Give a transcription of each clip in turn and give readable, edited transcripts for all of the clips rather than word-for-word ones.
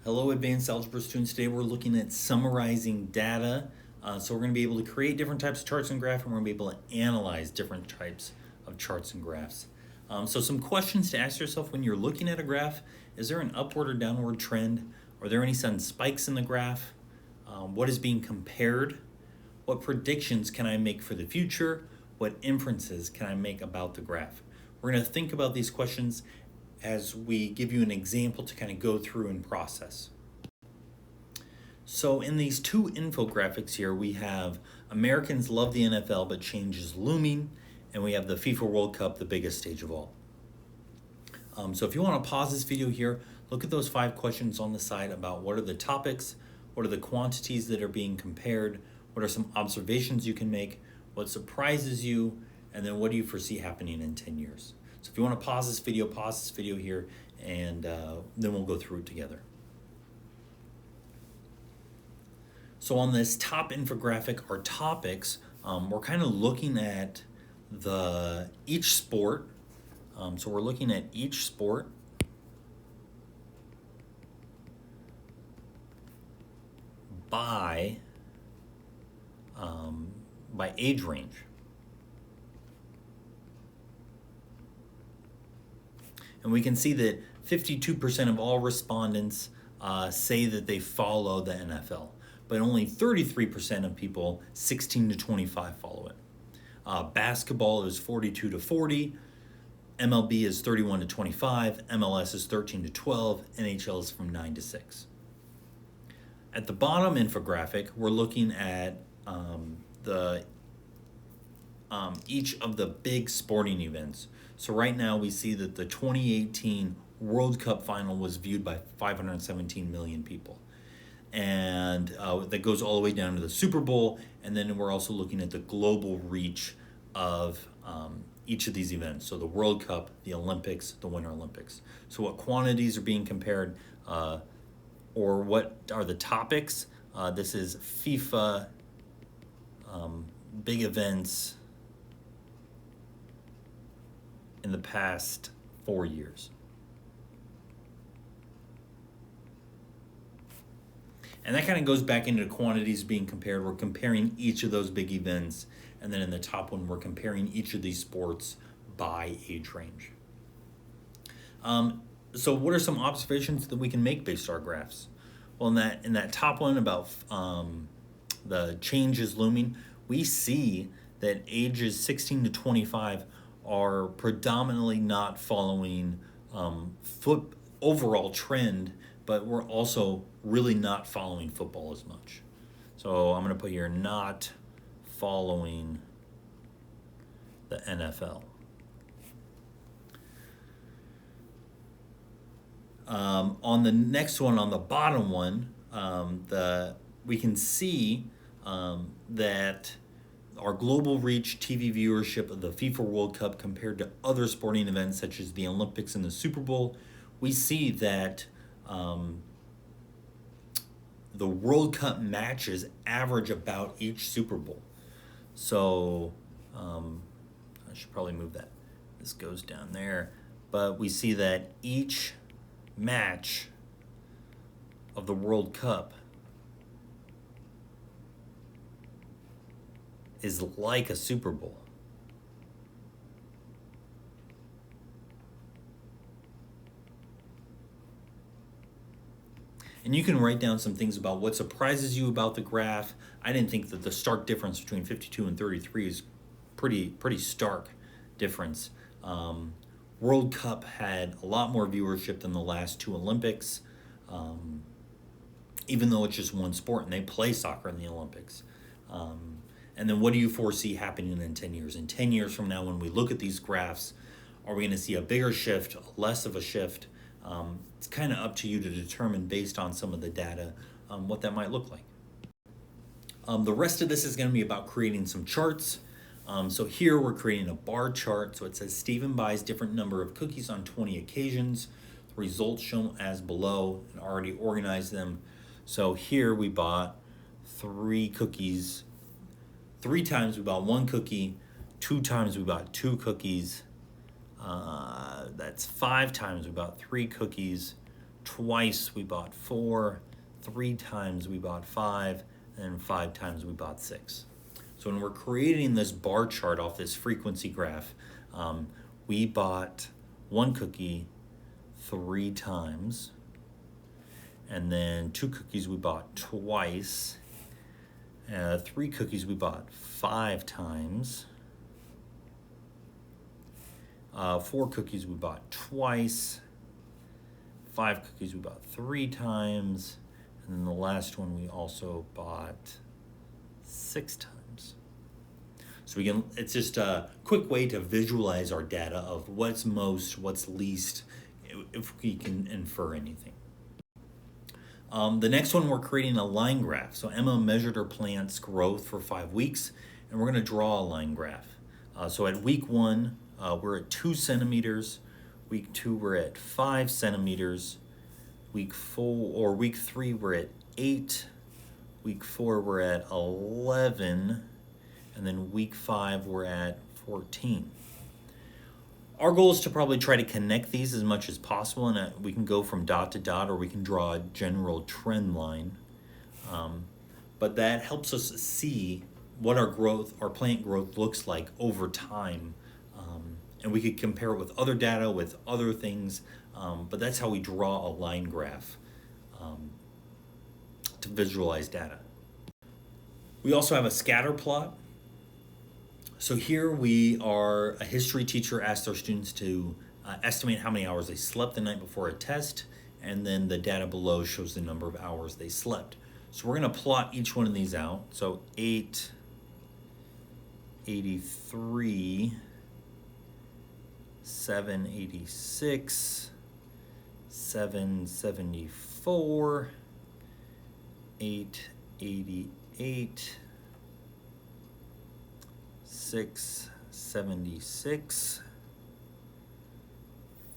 Hello, advanced algebra students. Today we're looking at summarizing data. So we're going to be able to create different types of charts and graphs, and we're going to be able to analyze different types of charts and graphs. So some questions to ask yourself when you're looking at a graph: is there an upward or downward trend? Are there any sudden spikes in the graph? What is being compared? What predictions can I make for the future? What inferences can I make about the graph? We're going to think about these questions as we give you an example to kind of go through and process. So in these two infographics here, we have Americans love the NFL, but change is looming, and we have the FIFA World Cup, the biggest stage of all. So if you want to pause this video here, look at those 5 questions on the side about what are the topics, what are the quantities that are being compared, what are some observations you can make, what surprises you, and then what do you foresee happening in 10 years. So if you want to pause this video here, and then we'll go through it together. So on this top infographic, our topics, we're kind of looking at each sport. So we're looking at each sport by age range. And we can see that 52% of all respondents say that they follow the NFL, but only 33% of people 16 to 25 follow it. Basketball is 42 to 40, MLB is 31 to 25, MLS is 13 to 12, NHL is from 9 to 6. At the bottom infographic, we're looking at each of the big sporting events. So right now we see that the 2018 World Cup final was viewed by 517 million people. And that goes all the way down to the Super Bowl. And then we're also looking at the global reach of each of these events. So the World Cup, the Olympics, the Winter Olympics. So what quantities are being compared, or what are the topics? This is FIFA, big events in the past 4 years. And that kind of goes back into quantities being compared. We're comparing each of those big events. And then in the top one, we're comparing each of these sports by age range. So what are some observations that we can make based on our graphs? Well, in that top one about the change is looming, we see that ages 16 to 25 are predominantly not following overall trend, but we're also really not following football as much. So I'm going to put here not following the NFL. On the next one, on the bottom one, we can see that our global reach TV viewership of the FIFA World Cup compared to other sporting events such as the Olympics and the Super Bowl, we see that the World Cup matches average about each Super Bowl. So I should probably move that. This goes down there. But we see that each match of the World Cup is like a Super Bowl. And you can write down some things about what surprises you about the graph. I didn't think that the stark difference between 52 and 33 is pretty stark difference. World Cup had a lot more viewership than the last 2 Olympics, even though it's just one sport and they play soccer in the Olympics. And then what do you foresee happening in 10 years? In 10 years from now, when we look at these graphs, are we going to see a bigger shift, less of a shift? It's kind of up to you to determine based on some of the data what that might look like. The rest of this is going to be about creating some charts. So here we're creating a bar chart. So it says Stephen buys different number of cookies on 20 occasions. The results shown as below, and already organized them. So here we bought 3 cookies. 3 times we bought 1 cookie. 2 times we bought 2 cookies. That's 5 times we bought 3 cookies. twice we bought 4, 3 times we bought 5, and 5 times we bought 6. So when we're creating this bar chart off this frequency graph, we bought 1 cookie 3 times, and then 2 cookies we bought twice, 3 cookies we bought 5 times, 4 cookies we bought twice, 5 cookies we bought 3 times, and then the last one we also bought 6 times. So it's just a quick way to visualize our data of what's most, what's least, if we can infer anything. The next one, we're creating a line graph. So Emma measured her plant's growth for 5 weeks, and we're going to draw a line graph. So at week 1, we're at 2 centimeters. Week 2, we're at 5 centimeters. Week 3, we're at 8. Week 4, we're at 11. And then week 5, we're at 14. Our goal is to probably try to connect these as much as possible, and we can go from dot to dot, or we can draw a general trend line. But that helps us see what our plant growth looks like over time. And we could compare it with other data, with other things, but that's how we draw a line graph to visualize data. We also have a scatter plot. So here a history teacher asked our students to estimate how many hours they slept the night before a test, and then the data below shows the number of hours they slept. So we're going to plot each one of these out. So 883, 786, 774, 888, 676,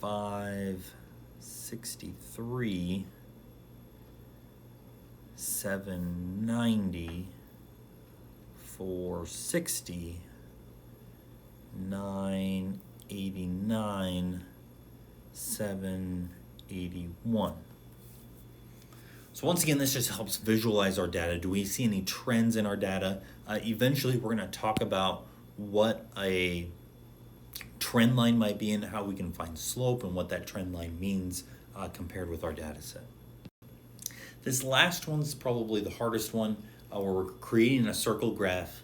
563, 790, 460, 989, 781. So once again, this just helps visualize our data. Do we see any trends in our data? Eventually, we're going to talk about what a trend line might be and how we can find slope and what that trend line means compared with our data set. This last one's probably the hardest one, where we're creating a circle graph.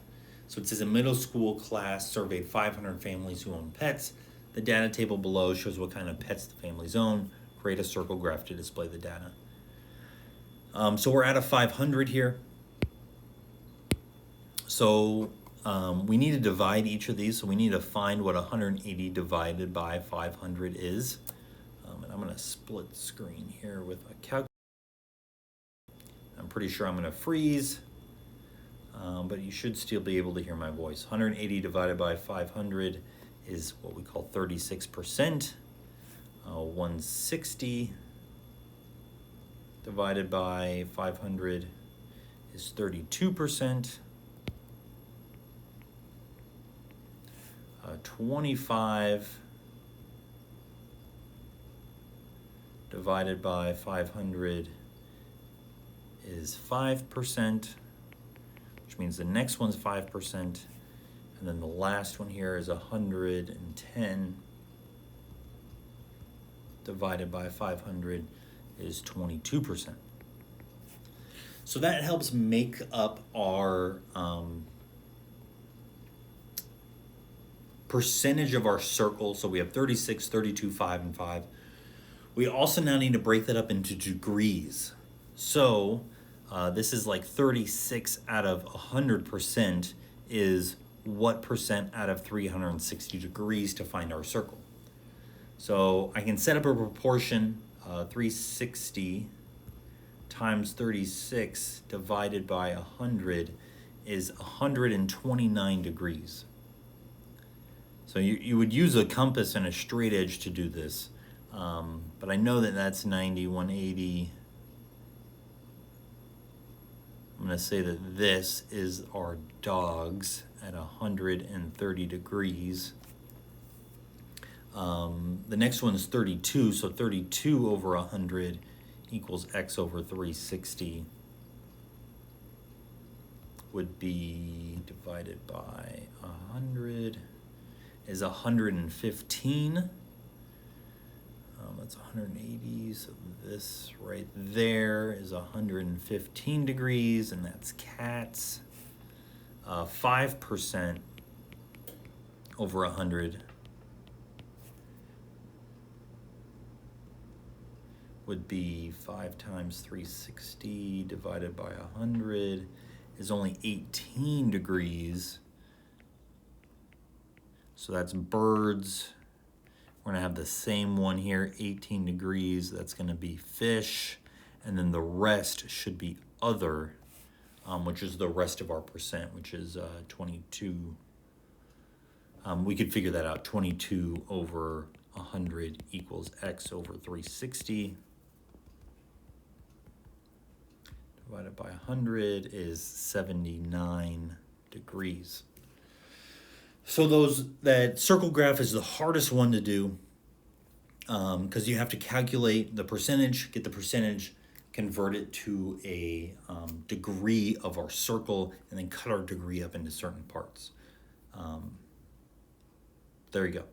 So it says a middle school class surveyed 500 families who own pets. The data table below shows what kind of pets the families own. Create a circle graph to display the data. So we're at a 500 here. So we need to divide each of these. So we need to find what 180 divided by 500 is. And I'm going to split screen here with a calculator. I'm pretty sure I'm going to freeze, but you should still be able to hear my voice. 180 divided by 500 is what we call 36%. 160 divided by 500 is 32%. 25 divided by 500 is 5%, which means the next one's 5%, and then the last one here is 110 divided by 500 is 22%. So that helps make up our percentage of our circle. So we have 36, 32, 5, and 5. We also now need to break that up into degrees. So this is like 36 out of 100% is what percent out of 360 degrees to find our circle. So I can set up a proportion, 360 times 36 divided by 100 is 129 degrees. So you would use a compass and a straight edge to do this. But I know that that's 90, 180. I'm going to say that this is our dogs at 130 degrees. The next one is 32, so 32 over 100 equals x over 360 would be divided by 100 is 115. That's 180, so this right there is 115 degrees, and that's cats. 5% over 100 would be 5 times 360 divided by 100 is only 18 degrees. So that's birds. We're gonna have the same one here, 18 degrees. That's gonna be fish. And then the rest should be other, which is the rest of our percent, which is 22. We could figure that out. 22 over 100 equals x over 360. Divided by 100 is 79 degrees. So that circle graph is the hardest one to do because you have to calculate the percentage, get the percentage, convert it to a degree of our circle, and then cut our degree up into certain parts. There you go.